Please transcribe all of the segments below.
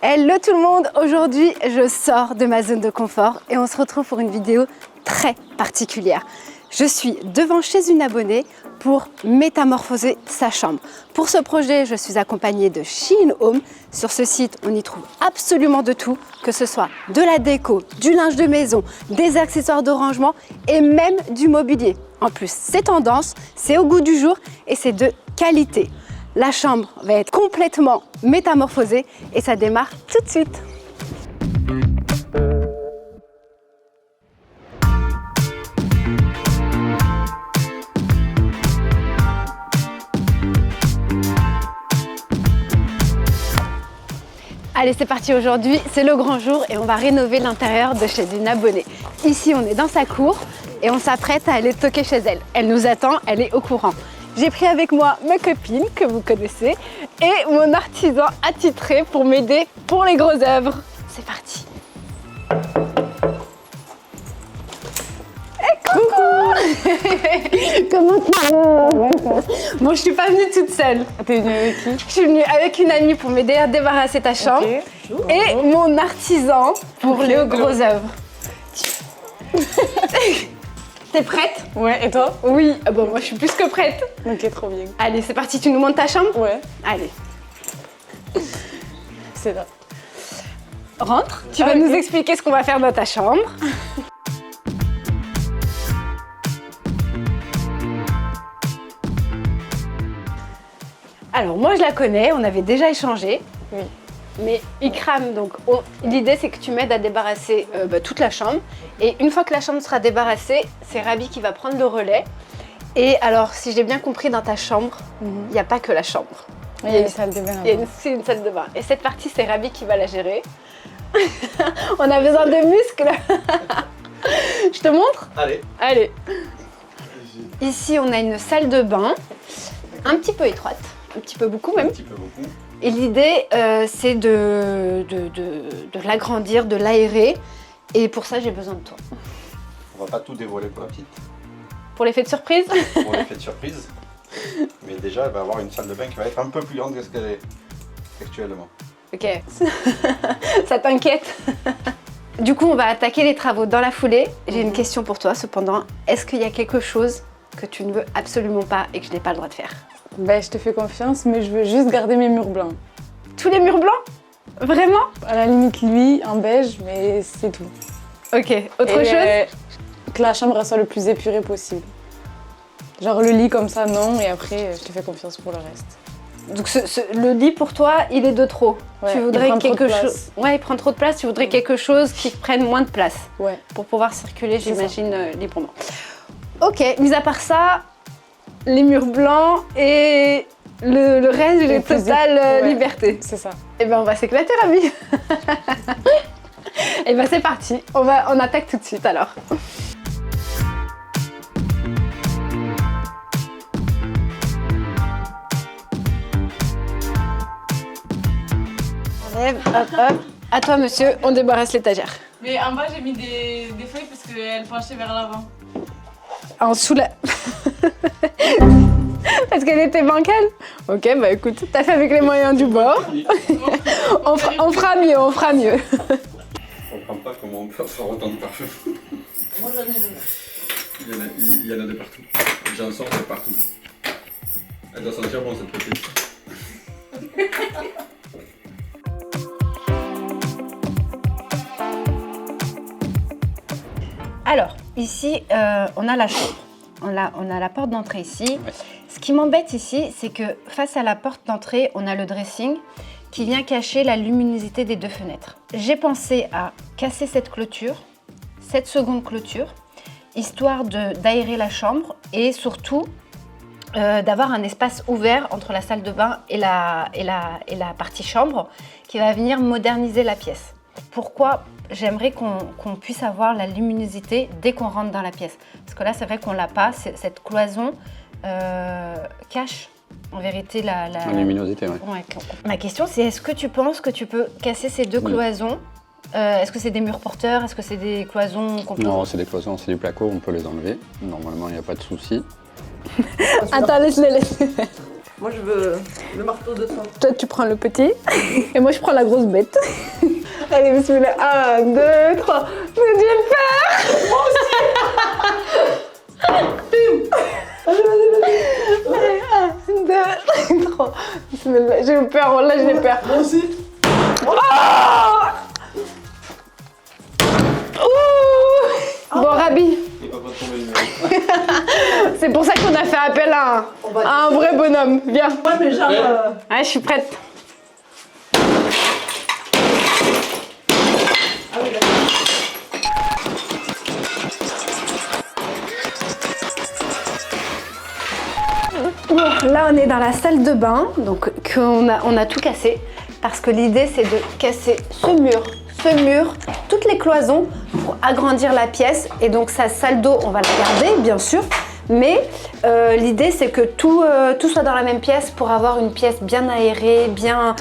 Hello tout le monde, aujourd'hui je sors de ma zone de confort et on se retrouve pour une vidéo très particulière. Je suis devant chez une abonnée pour métamorphoser sa chambre. Pour ce projet, je suis accompagnée de Shein Home. Sur ce site, on y trouve absolument de tout, que ce soit de la déco, du linge de maison, des accessoires de rangement et même du mobilier. En plus, c'est tendance, c'est au goût du jour et c'est de qualité. La chambre va être complètement métamorphosée et ça démarre tout de suite. Allez, c'est parti, aujourd'hui, c'est le grand jour et on va rénover l'intérieur de chez une abonnée. Ici, on est dans sa cour et on s'apprête à aller toquer chez elle. Elle nous attend, elle est au courant. J'ai pris avec moi ma copine, que vous connaissez, et mon artisan attitré pour m'aider pour les grosses œuvres. C'est parti. Coucou. Comment tu vas? Bon, je suis pas venue toute seule. T'es venue avec qui? Je suis venue avec une amie pour m'aider à débarrasser ta chambre. Okay. Et mon artisan pour les grosses œuvres. T'es prête? Ouais, et toi? Oui, ah bon, moi je suis plus que prête. Ok, trop bien. Allez, c'est parti, tu nous montres ta chambre? Ouais. Allez. C'est là. Rentre, tu vas nous expliquer ce qu'on va faire dans ta chambre. Alors moi je la connais, on avait déjà échangé. Oui. Mais il crame, donc l'idée c'est que tu m'aides à débarrasser toute la chambre. Et une fois que la chambre sera débarrassée, c'est Rabi qui va prendre le relais. Et alors, si j'ai bien compris, dans ta chambre, il n'y a pas que la chambre. Il y a une salle de bain. Il y a une salle de bain. Et cette partie, c'est Rabi qui va la gérer. On a besoin de muscles. Je te montre? Allez. Allez. Ici, on a une salle de bain, un petit peu étroite, un petit peu beaucoup même. Un petit peu beaucoup. Et l'idée, c'est de l'agrandir, de l'aérer. Et pour ça, j'ai besoin de toi. On va pas tout dévoiler pour la petite. Pour l'effet de surprise? Pour l'effet de surprise. Mais déjà, elle va avoir une salle de bain qui va être un peu plus grande que ce qu'elle est actuellement. Ok. Ça t'inquiète? Du coup, on va attaquer les travaux dans la foulée. J'ai une question pour toi, cependant. Est-ce qu'il y a quelque chose que tu ne veux absolument pas et que je n'ai pas le droit de faire? Ben, je te fais confiance, mais je veux juste garder mes murs blancs. Tous les murs blancs? Vraiment? À la limite, lui, en beige, mais c'est tout. Ok. Autre chose? Que la chambre soit le plus épurée possible. Genre le lit comme ça, non, et après, je te fais confiance pour le reste. Donc le lit pour toi, il est de trop. Ouais, tu voudrais quelque chose. place. Ouais, il prend trop de place. Tu voudrais quelque chose qui prenne moins de place. Ouais. Pour pouvoir circuler, j'imagine, librement. Ok. Mis à part ça, les murs blancs et le reste, j'ai totale liberté. C'est ça. Et ben on va s'éclater, Rabi. Et ben c'est parti. On attaque tout de suite alors. Hop, hop. À toi, monsieur, on débarrasse l'étagère. Mais en bas, j'ai mis des feuilles parce qu'elles penchaient vers l'avant. En dessous la... Parce qu'elle était bancale? Ok, bah écoute, t'as fait avec les moyens du bord. on fera mieux, on fera mieux. On comprend pas comment on peut faire autant de parfum. Moi, j'en ai une. Il y en a de partout. J'en sors de partout. Elle doit sentir bon cette petite. Alors, ici, on a la chambre. On a la porte d'entrée ici. Ouais. Ce qui m'embête ici, c'est que face à la porte d'entrée, on a le dressing qui vient cacher la luminosité des deux fenêtres. J'ai pensé à casser cette clôture, cette seconde clôture, histoire d'aérer la chambre et surtout d'avoir un espace ouvert entre la salle de bain et la partie chambre qui va venir moderniser la pièce. Pourquoi j'aimerais qu'on puisse avoir la luminosité dès qu'on rentre dans la pièce? Parce que là, c'est vrai qu'on l'a pas. Cette cloison cache en vérité la luminosité. Ouais. Ouais. Ma question, c'est est-ce que tu penses que tu peux casser ces deux cloisons? Est-ce que c'est des murs porteurs? Est-ce que c'est des cloisons qu'on peut... Non, c'est des cloisons, c'est du placo, on peut les enlever. Normalement, il n'y a pas de souci. Attends, laisse-le. Moi, je veux le marteau de sang. Toi, tu prends le petit et moi, je prends la grosse bête. Allez, bismillah. 1, 2, 3. Mais Dieu le faire. Moi aussi. 1, 2, 3. Bismillah. J'ai eu peur, là, j'ai peur. Moi aussi. Bon, Rabi, Il va pas tomber le c'est pour ça qu'on a fait appel à un vrai bonhomme. Viens. Ouais, mais genre. Ouais, je suis prête. Bon, là, on est dans la salle de bain, donc on a tout cassé. Parce que l'idée, c'est de casser ce mur, toutes les cloisons pour agrandir la pièce. Et donc, sa salle d'eau, on va la garder, bien sûr. Mais l'idée, c'est que tout soit dans la même pièce pour avoir une pièce bien aérée, bien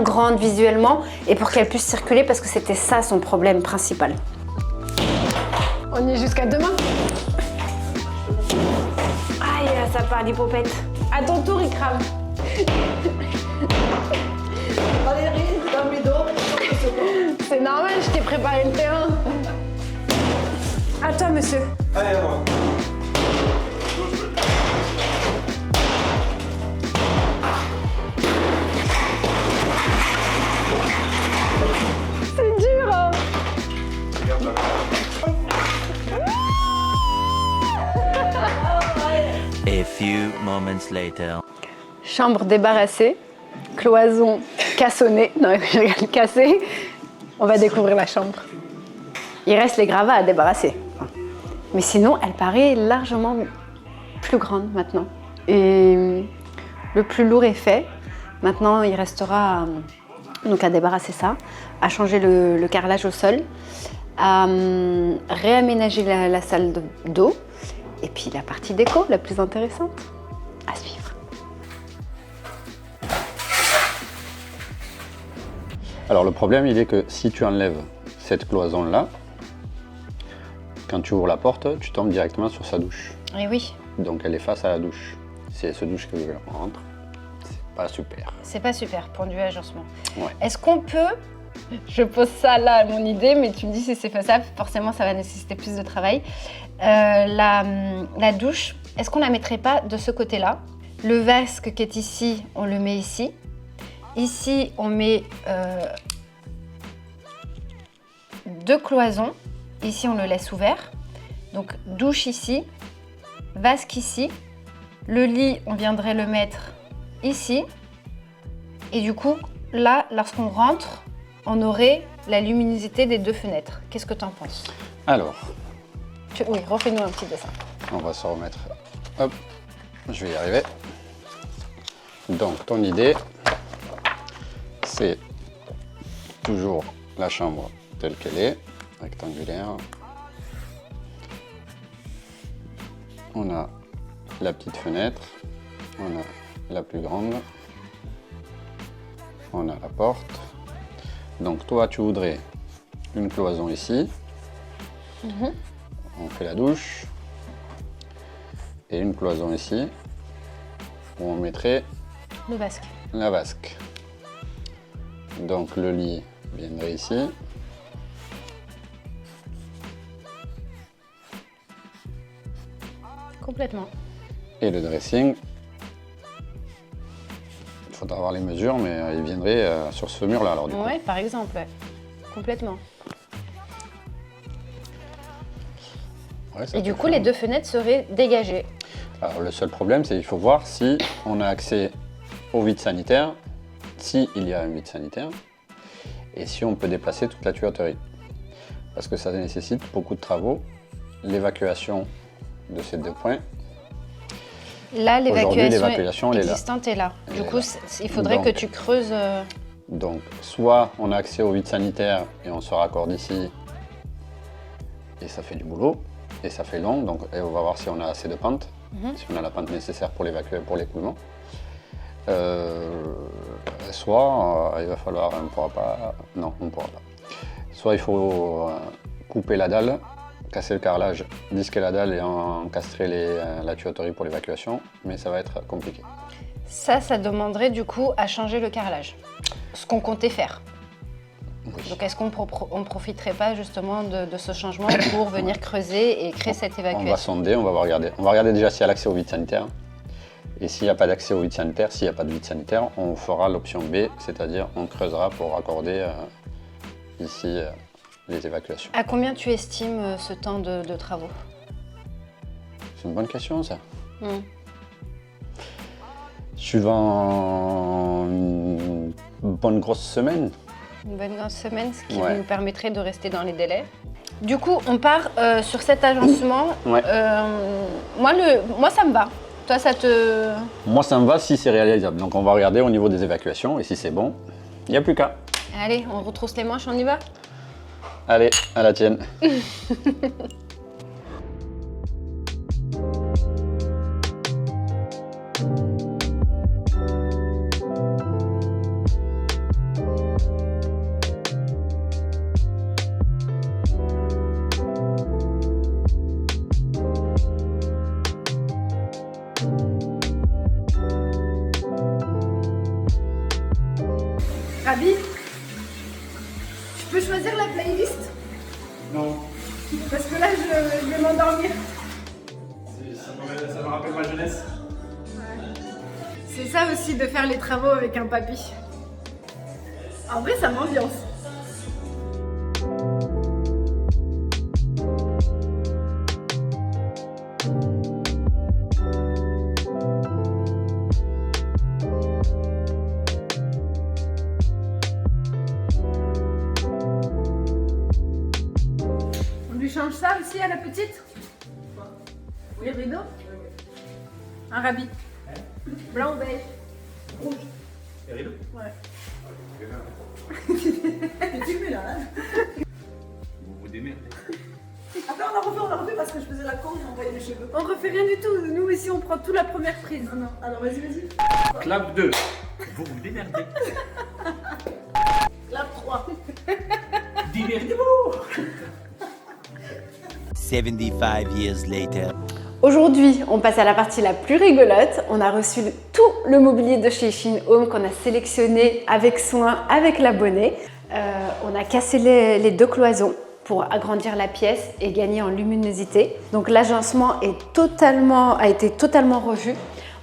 grande visuellement et pour qu'elle puisse circuler parce que c'était ça son problème principal. On y est jusqu'à demain. Aïe, ça part l'hypopète. À ton tour, Ikram. Valérie, dans mes dos. C'est normal, je t'ai préparé le terrain. À toi, monsieur. Allez, à moi. C'est dur, hein. Regarde là. A few moments later. Chambre débarrassée, cloison cassonnée, non, je regarde cassée. On va découvrir la chambre. Il reste les gravats à débarrasser. Mais sinon, elle paraît largement plus grande maintenant. Et le plus lourd est fait. Maintenant, il restera donc à débarrasser ça, à changer le carrelage au sol, à réaménager la salle d'eau. Et puis la partie déco, la plus intéressante, à suivre. Alors le problème, il est que si tu enlèves cette cloison-là, quand tu ouvres la porte, tu tombes directement sur sa douche. Et oui, Donc elle est face à la douche. Si elle se douche que rentre, c'est pas super. c'est pas super pour du agencement. Ouais. Est-ce qu'on peut... Je pose ça là à mon idée, mais tu me dis si c'est faisable, forcément ça va nécessiter plus de travail. La douche, est-ce qu'on la mettrait pas de ce côté-là? Le vasque qui est ici, on le met ici. Ici, on met 2 cloisons. Ici, on le laisse ouvert. Donc, douche ici, vasque ici. Le lit, on viendrait le mettre ici. Et du coup, là, lorsqu'on rentre, on aurait la luminosité des 2 fenêtres. Qu'est-ce que tu en penses? Alors, Oui, refais-nous un petit dessin. on va se remettre. Hop, je vais y arriver. Donc ton idée, c'est toujours la chambre telle qu'elle est, rectangulaire. On a la petite fenêtre, on a la plus grande, on a la porte. Donc toi, tu voudrais une cloison ici. On fait la douche. Et une cloison ici, où on mettrait Le vasque. la vasque. Donc le lit viendrait ici. Complètement. Et le dressing, il faudra avoir les mesures, mais il viendrait sur ce mur-là. Alors du coup. Ouais, par exemple, ouais. Complètement. Ouais, ça Et du peut coup, faire. les 2 fenêtres seraient dégagées. Alors le seul problème, c'est qu'il faut voir si on a accès au vide sanitaire, s'il y a un vide sanitaire, et si on peut déplacer toute la tuyauterie. Parce que ça nécessite beaucoup de travaux, l'évacuation de ces 2 points. Là, Aujourd'hui, l'évacuation, l'évacuation elle est là. existante est là. Elle Du est coup, là. il faudrait Donc- que tu creuses... Donc, soit on a accès au vide sanitaire et on se raccorde ici, et ça fait du boulot, et ça fait long, donc et on va voir si on a assez de pente, si on a la pente nécessaire pour l'évacuer, pour l'écoulement. Soit il va falloir, on ne pourra pas, non, on ne pourra pas. Soit il faut couper la dalle, casser le carrelage, disquer la dalle et encastrer la tuyauterie pour l'évacuation, mais ça va être compliqué. Ça demanderait du coup à changer le carrelage. Ce qu'on comptait faire. Oui. Donc est-ce qu'on ne profiterait pas justement de ce changement pour venir creuser et créer cette On va évacuation? sonder, on va regarder. On va regarder déjà s'il y a l'accès au vide sanitaire. Et s'il n'y a pas d'accès au vide sanitaire, s'il n'y a pas de vide sanitaire, on fera l'option B, c'est-à-dire on creusera pour raccorder ici les évacuations. À combien tu estimes ce temps de travaux? C'est une bonne question ça. Hmm. Suivant une bonne grosse semaine. Une bonne grosse semaine, ce qui Ouais. nous permettrait de rester dans les délais. Du coup, on part sur cet agencement. Ouais. Moi, ça me va. Toi, ça te... Moi ça me va si c'est réalisable. Donc on va regarder au niveau des évacuations et si c'est bon, il n'y a plus qu'à. Allez, on retrousse les manches, on y va? Allez, à la tienne. Rabi, tu peux choisir la playlist? Non, Parce que là, je vais m'endormir. ça me rappelle ma jeunesse. C'est ça aussi de faire les travaux avec un papy. En vrai, ça m'ambiance. On lui change ça aussi à la petite? Les rideaux? Un Rabi. Blanc ou beige? Rouge. Les rideaux? Ouais. Tu mets là, Vous vous démerdez. Après, on a refait parce que je faisais la con et on voyait les cheveux. On refait rien du tout. Nous ici, on prend tout la première prise. Ah non, alors vas-y. Clap 2. Vous vous démerdez. Clap 3. Démerdez-vous. 75 years later. Aujourd'hui, on passe à la partie la plus rigolote. On a reçu tout le mobilier de chez Shein Home qu'on a sélectionné avec soin, avec l'abonné. On a cassé les deux cloisons pour agrandir la pièce et gagner en luminosité. Donc l'agencement a été totalement revu.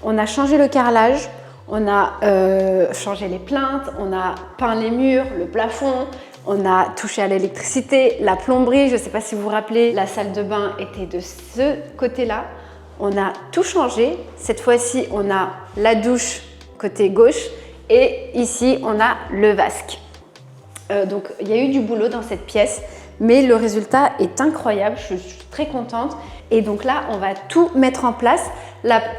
On a changé le carrelage, on a changé les plaintes, on a peint les murs, le plafond. On a touché à l'électricité, la plomberie, je ne sais pas si vous vous rappelez, la salle de bain était de ce côté-là. On a tout changé. Cette fois-ci, on a la douche côté gauche et ici, on a le vasque. Donc, il y a eu du boulot dans cette pièce, mais le résultat est incroyable. Je suis très contente. Et donc là, on va tout mettre en place.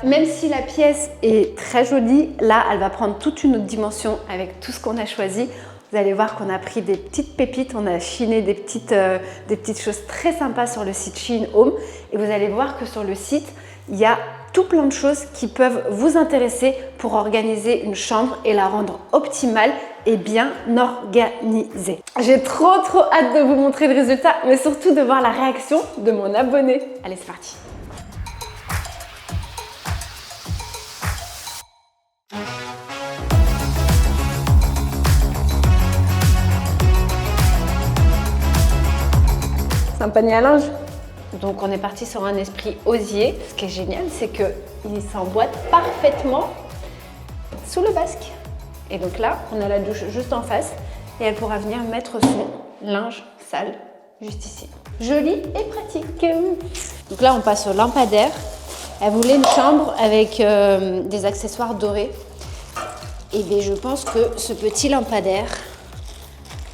Même si la pièce est très jolie, là, elle va prendre toute une autre dimension avec tout ce qu'on a choisi. Vous allez voir qu'on a pris des petites pépites, on a chiné des petites choses très sympas sur le site Shein Home. Et vous allez voir que sur le site, il y a tout plein de choses qui peuvent vous intéresser pour organiser une chambre et la rendre optimale et bien organisée. J'ai trop hâte de vous montrer le résultat, mais surtout de voir la réaction de mon abonné. Allez, c'est parti! C'est un panier à linge. Donc on est parti sur un esprit osier. Ce qui est génial, c'est qu'il s'emboîte parfaitement sous le vasque. Et donc là, on a la douche juste en face et elle pourra venir mettre son linge sale juste ici. Joli et pratique. Donc là, on passe au lampadaire. Elle voulait une chambre avec des accessoires dorés. Et bien, je pense que ce petit lampadaire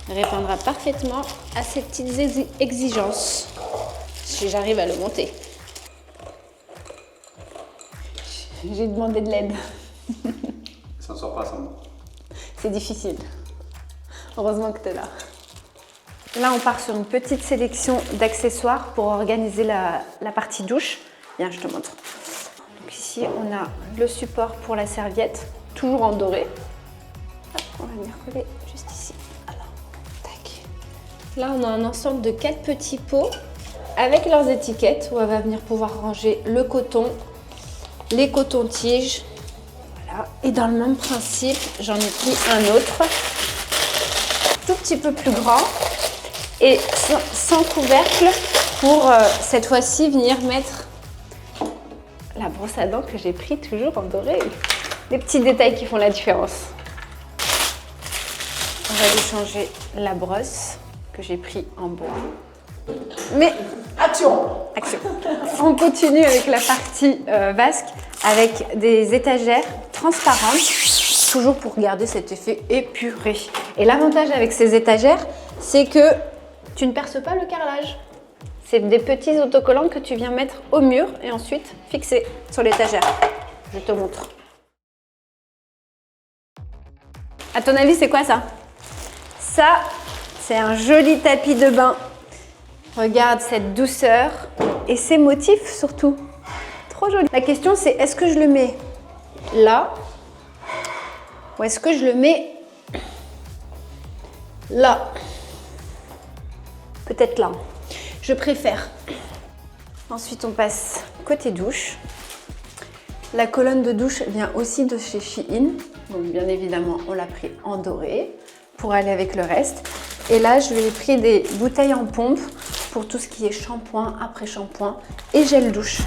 répondra parfaitement à ces petites exigences, si j'arrive à le monter. J'ai demandé de l'aide. Ça ne sort pas sans moi. C'est difficile. Heureusement que tu es là. Là, on part sur une petite sélection d'accessoires pour organiser la partie douche. Viens, je te montre. Donc ici, on a le support pour la serviette, toujours en doré. Hop, on va venir coller juste ici. Là, on a un ensemble de 4 petits pots avec leurs étiquettes où elle va venir pouvoir ranger le coton, les cotons-tiges. Voilà. Voilà. Et dans le même principe, j'en ai pris un autre, tout petit peu plus grand et sans couvercle pour cette fois-ci venir mettre la brosse à dents que j'ai pris toujours en doré. Les petits détails qui font la différence. On va lui changer la brosse que j'ai pris en bois. Mais Action. action. On continue avec la partie vasque avec des étagères transparentes, toujours pour garder cet effet épuré. Et l'avantage avec ces étagères, c'est que tu ne perces pas le carrelage. C'est des petits autocollants que tu viens mettre au mur et ensuite fixer sur l'étagère. Je te montre. À ton avis, c'est quoi ça? Ça, c'est un joli tapis de bain. Regarde cette douceur et ces motifs surtout. Trop joli. La question c'est est-ce que je le mets là ou est-ce que je le mets là? Peut-être là. Je préfère. Ensuite on passe côté douche. La colonne de douche vient aussi de chez Shein. Donc bien évidemment on l'a pris en doré pour aller avec le reste. Et là je lui ai pris des bouteilles en pompe pour tout ce qui est shampoing, après shampoing et gel douche.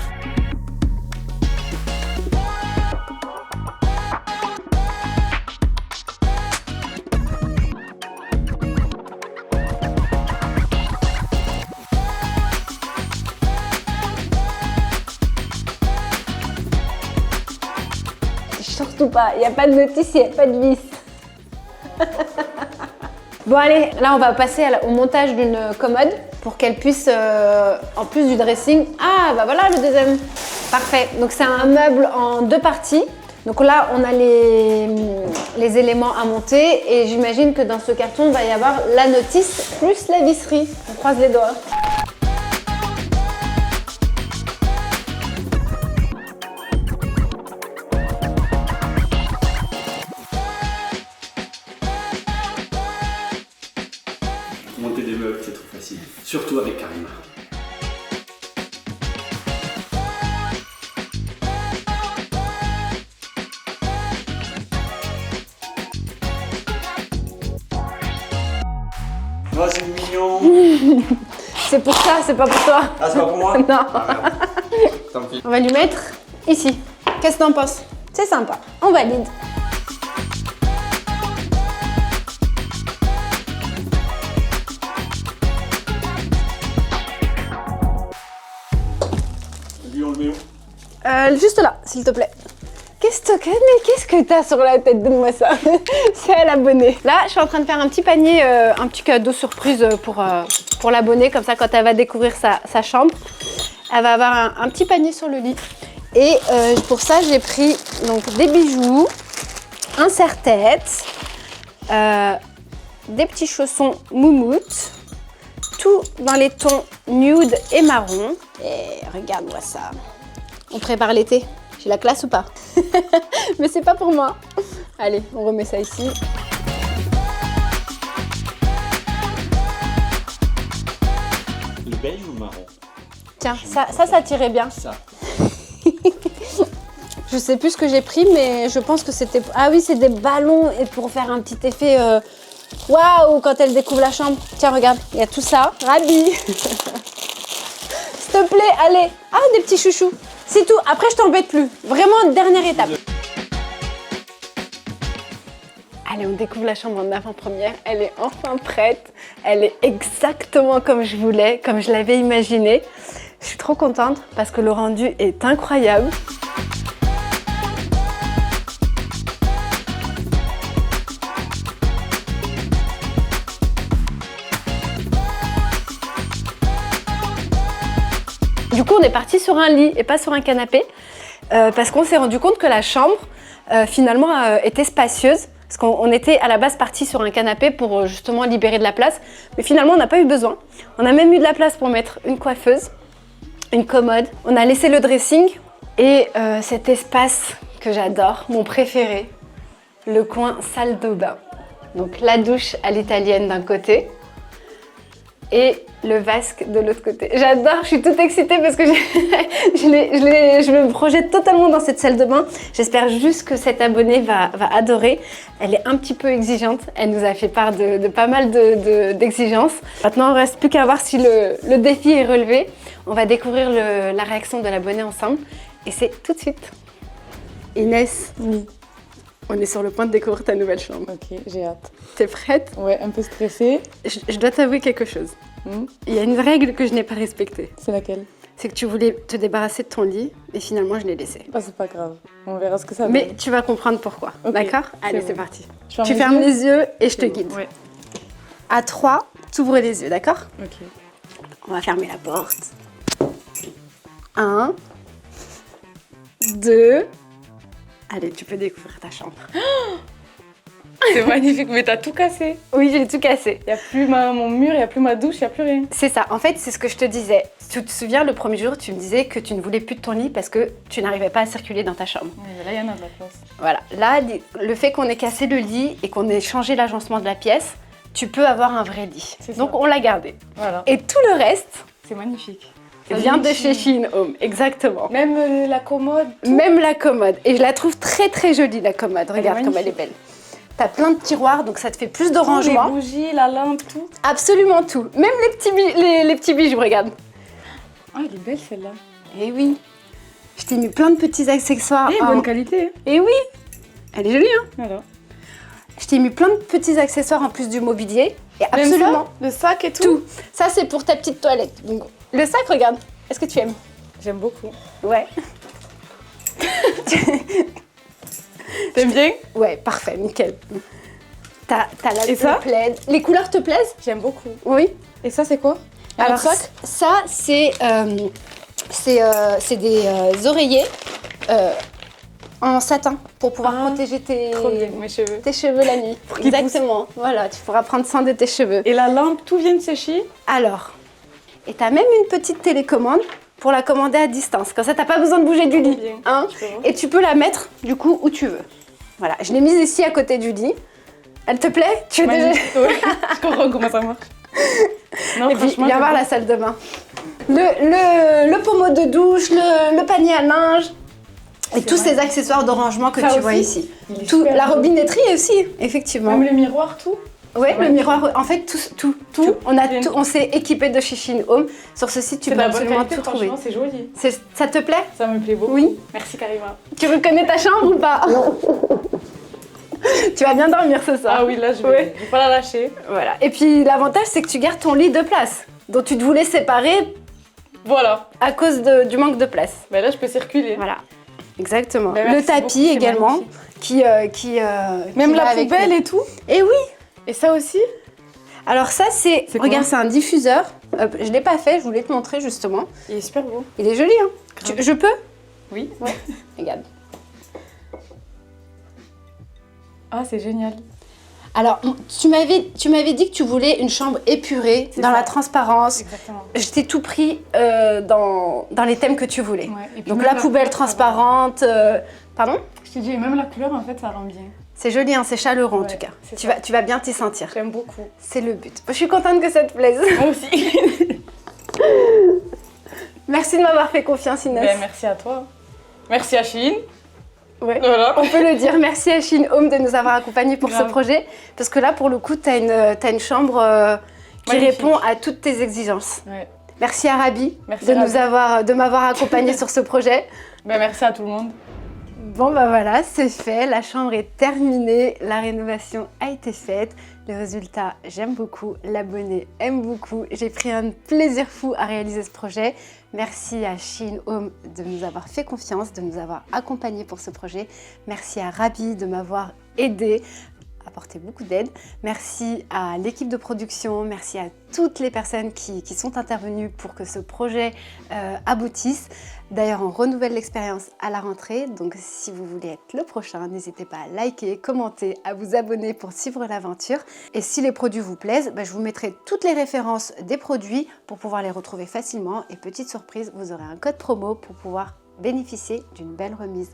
Surtout pas, il n'y a pas de notice, il n'y a pas de vis. Bon allez, là on va passer au montage d'une commode pour qu'elle puisse, en plus du dressing... Ah bah voilà le deuxième. Parfait, donc c'est un meuble en deux parties. Donc là on a les éléments à monter et j'imagine que dans ce carton il va y avoir la notice plus la visserie. On croise les doigts. Monter des meubles, c'est trop facile. Surtout avec Karima. Oh, c'est mignon. C'est pour ça, c'est pas pour toi. Ah, c'est pas pour moi? Non. Ah, merde. Tant pis. On va lui mettre ici. Qu'est-ce que t'en penses? C'est sympa. On valide. Lui, on le met où? Juste là, s'il te plaît. Qu'est-ce que t'as sur la tête? Donne-moi ça. C'est à l'abonné. Là, je suis en train de faire un petit panier, un petit cadeau surprise pour l'abonné. Comme ça, quand elle va découvrir sa chambre, elle va avoir un petit panier sur le lit. Et pour ça, j'ai pris donc des bijoux, un serre-tête, des petits chaussons moumoute, tout dans les tons nude et marron. Et regarde-moi ça. On prépare l'été. J'ai la classe ou pas? Mais c'est pas pour moi. Allez, on remet ça ici. Le beige ou le marron? Tiens, ça tirait bien. Ça. Je sais plus ce que j'ai pris, mais je pense que c'était... Ah oui, c'est des ballons et pour faire un petit effet... Waouh, quand elle découvre la chambre. Tiens, regarde, il y a tout ça. Rabi. S'il te plaît, allez. Ah, des petits chouchous. C'est tout. Après, je t'embête plus. Vraiment, dernière étape. Allez, on découvre la chambre en avant-première. Elle est enfin prête. Elle est exactement comme je voulais, comme je l'avais imaginé. Je suis trop contente parce que le rendu est incroyable. Du coup, on est parti sur un lit et pas sur un canapé parce qu'on s'est rendu compte que la chambre, finalement, était spacieuse. Parce qu'on était à la base parti sur un canapé pour justement libérer de la place. Mais finalement, on n'a pas eu besoin. On a même eu de la place pour mettre une coiffeuse, une commode. On a laissé le dressing et cet espace que j'adore, mon préféré, le coin salle de bain. Donc la douche à l'italienne d'un côté, et le vasque de l'autre côté. J'adore, je suis toute excitée parce que je me projette totalement dans cette salle de bain. J'espère juste que cette abonnée va adorer. Elle est un petit peu exigeante, elle nous a fait part de pas mal d'exigences. Maintenant, il ne reste plus qu'à voir si le défi est relevé. On va découvrir la réaction de l'abonnée ensemble et c'est tout de suite. Inès, Oui, on est sur le point de découvrir ta nouvelle chambre. ok, j'ai hâte. T'es prête? Ouais, un peu stressée. Je dois t'avouer quelque chose. Il y a une règle que je n'ai pas respectée. C'est laquelle? C'est que tu voulais te débarrasser de ton lit et finalement je l'ai laissé. Bah, c'est pas grave. On verra ce que ça donne. Mais tu vas comprendre pourquoi. Ok, D'accord? Allez, bon. c'est parti. Je Tu fermes les yeux et je te C'est bon, guide. Ouais, À 3, tu ouvres les yeux, d'accord? ok. On va fermer la porte. 1, 2. Allez, tu peux découvrir ta chambre. C'est magnifique, mais t'as tout cassé. Oui, j'ai tout cassé. Y a plus mon mur, y a plus ma douche, y a plus rien. C'est ça. En fait, c'est ce que je te disais. Tu te souviens, le premier jour, tu me disais que tu ne voulais plus de ton lit parce que tu n'arrivais pas à circuler dans ta chambre. Ouais, mais là, y en a de la place. Voilà. Là, le fait qu'on ait cassé le lit et qu'on ait changé l'agencement de la pièce, tu peux avoir un vrai lit. C'est ça. Donc, on l'a gardé. Voilà. Et tout le reste C'est magnifique. vient de chez Shein Home. Exactement. Même la commode. tout. Même la commode. Et je la trouve très très jolie, la commode. Regarde comme elle est belle. T'as plein de tiroirs, donc ça te fait plus de Tout, rangement. les bougies, la lampe, tout. Absolument tout. Même les petits bijoux, regarde. Ah, elle est belle celle-là. Eh oui. Je t'ai mis plein de petits accessoires. Eh, bonne qualité. Eh oui. Elle est jolie, hein. Voilà. Je t'ai mis plein de petits accessoires en plus du mobilier. Et Même absolument ça, le sac et tout. tout. Ça, c'est pour ta petite toilette. Donc, le sac, regarde. Est-ce que tu aimes? J'aime beaucoup. Ouais. T'aimes bien? Ouais, parfait, nickel. T'as la Et ça plaid. Les couleurs te plaisent? J'aime beaucoup. Oui. Et ça, c'est quoi? Alors Un sac? ça, c'est des oreillers en satin pour pouvoir protéger Trop bien, mes cheveux. tes cheveux la nuit. qu'ils Exactement. Voilà, tu pourras prendre soin de tes cheveux. Et la lampe, tout vient de sécher. Alors, et t'as même une petite télécommande pour la commander à distance. Comme ça, t'as pas besoin de bouger du lit. bien. Hein, Je peux voir. et tu peux la mettre du coup où tu veux. Voilà, je l'ai mise ici à côté du lit. Elle te plaît? Tu veux déjà... Magnifique, ouais. Je comprends comment ça marche. Non, Et puis, franchement, viens j'aime voir la salle de bain. Le pommeau de douche, le panier à linge et tous ces accessoires de rangement que Ça tu vois aussi, ici. il est Tout, super la beau. robinetterie aussi, effectivement. Même le miroir, tout. Ouais, Ouais. le miroir, en fait, tout. Tout. On a Bien. tout, on s'est équipé de chez Shein Home. Sur ce site, tu C'est peux de la bonne absolument qualité, tout trouver. franchement, c'est joli. Ça te plaît? Ça me plaît beaucoup. Oui. Merci Karima. Tu reconnais ta chambre ou pas? Tu vas bien dormir ce soir. Ah oui, là, je Ouais. vais pas la lâcher. Voilà. Et puis l'avantage, c'est que tu gardes ton lit de place, dont tu te voulais séparer Voilà. à cause du manque de place. Ben là, je peux circuler. Voilà. Exactement. Ben, le merci tapis beaucoup, c'est également, magnifique. Même qui la va avec poubelle les- et tout. Et oui. Et ça aussi? Alors ça, c'est C'est regarde, quoi c'est un diffuseur. Je l'ai pas fait, je voulais te montrer justement. Il est super beau. Il est joli, hein. Je peux? Oui. Regarde. Ah, c'est génial. Alors, tu m'avais dit que tu voulais une chambre épurée, C'est dans ça. la transparence. Exactement. Je t'ai tout pris dans les thèmes que tu voulais. Ouais. Et puis Donc même la poubelle couleur, ça rend- transparente. Pardon? Je t'ai dit, même la couleur, en fait, ça rend bien. C'est joli, hein, c'est chaleureux en Ouais, tout cas. c'est Tu ça. vas bien t'y sentir. J'aime beaucoup. C'est le but. Je suis contente que ça te plaise. Moi aussi. Merci de m'avoir fait confiance, Inès. Ben, merci à toi. Merci à Shein. Ouais. Voilà. On peut le dire. Merci à Shein Home de nous avoir accompagnés pour ce Grave. projet. Parce que là, pour le coup, tu as une chambre qui Magnifique. répond à toutes tes exigences. Ouais. Merci à Rabi Merci de Rabi. de m'avoir accompagnée sur ce projet. Ben, merci à tout le monde. Bon bah voilà, c'est fait, la chambre est terminée, la rénovation a été faite, le résultat j'aime beaucoup, l'abonné aime beaucoup, j'ai pris un plaisir fou à réaliser ce projet. Merci à Shein Home de nous avoir fait confiance, de nous avoir accompagnés pour ce projet. Merci à Rabi de m'avoir aidé, apporté beaucoup d'aide. Merci à l'équipe de production, merci à toutes les personnes qui sont intervenues pour que ce projet aboutisse. D'ailleurs, on renouvelle l'expérience à la rentrée, donc si vous voulez être le prochain, n'hésitez pas à liker, commenter, à vous abonner pour suivre l'aventure. Et si les produits vous plaisent, je vous mettrai toutes les références des produits pour pouvoir les retrouver facilement. Et petite surprise, vous aurez un code promo pour pouvoir bénéficier d'une belle remise.